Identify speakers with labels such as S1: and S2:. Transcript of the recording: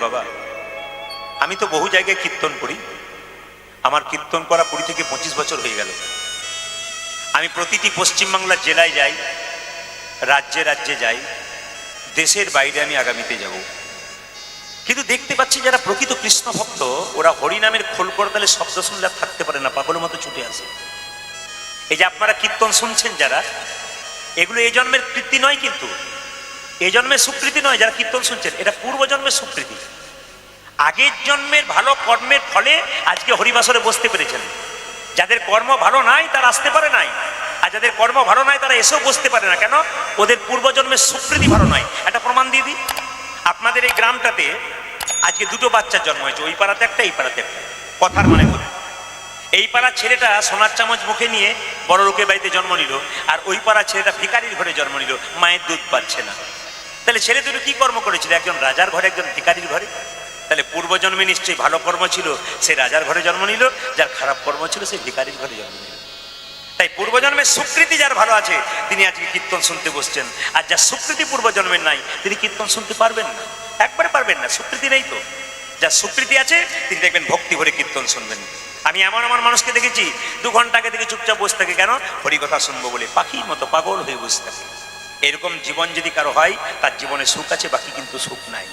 S1: বাবা, আমি তো বহু জায়গায় কীর্তন করি, আমার কীর্তন করা 20 থেকে 25 বছর হয়ে গেল। আমি প্রতিটি পশ্চিমবাংলার জেলায় যাই, রাজ্যে রাজ্যে যাই, দেশের বাইরে আমি আগামীতে যাব। কিন্তু দেখতে পাচ্ছি যারা প্রকৃত কৃষ্ণ ভক্ত, ওরা হরিনামের খোল করতালে শব্দ শুনলে আর থাকতে পারে না, পাগলের মতো ছুটে আসে। এই যে আপনারা কীর্তন শুনছেন যারা, এগুলো এই জন্মের কীর্তি নয়, কিন্তু এই জন্মের স্বীকৃতি নয়। যারা কীর্তন শুনছেন এটা পূর্বজন্মের স্বীকৃতি। আগের জন্মের ভালো কর্মের ফলে আজকে হরিবাসরে বসতে পেরেছেন। যাদের কর্ম ভালো নাই তারা আসতে পারে নাই, আর যাদের কর্ম ভালো নাই তারা এসেও বসতে পারে না। কেন? ওদের পূর্বজন্মের স্বীকৃতি ভালো নয়। একটা প্রমাণ দিয়ে দিই। আপনাদের এই গ্রামটাতে আজকে দুটো বাচ্চার জন্ম হয়েছে, ওই পাড়াতে একটা, এই পাড়াতে একটা। কথার মানে বলে, এই পাড়ার ছেলেটা সোনার চামচ মুখে নিয়ে বড় লোকের বাড়িতে জন্ম নিল, আর ওই পাড়ার ছেলেটা ভিখারির ঘরে জন্ম নিল, মায়ের দুধ পাচ্ছে না। তাহলে ছেলে দুটো কি কর্ম করেছিল? একজন রাজার ঘরে, একজন ভিখারির ঘরে। তাহলে পূর্বজন্মে নিশ্চয়ই ভালো কর্ম ছিল, সে রাজার ঘরে জন্ম নিল, যার খারাপ কর্ম ছিল সে ভিখারির ঘরে জন্ম নিল। তাই পূর্বজন্মের স্বীকৃতি যার ভালো আছে তিনি আজকে কীর্তন শুনতে বসছেন, আর যার স্বীকৃতি পূর্বজন্মের নাই তিনি কীর্তন শুনতে পারবেন না, একবারে পারবেন না। স্বীকৃতি নেই তো। যার স্বীকৃতি আছে তিনি দেখবেন ভক্তি ভরে কীর্তন শুনবেন। আমি এমন আমার মানুষকে দেখেছি 2 ঘন্টা আগে থেকে চুপচাপ বসে থাকে, কেন? হরিকথা শুনবো বলে, পাখির মতো পাগল হয়ে বসে থাকে। এরকম জীবন যদি কারো হয় তার জীবনে সুখ আছে, বাকি কিন্তু সুখ নাই।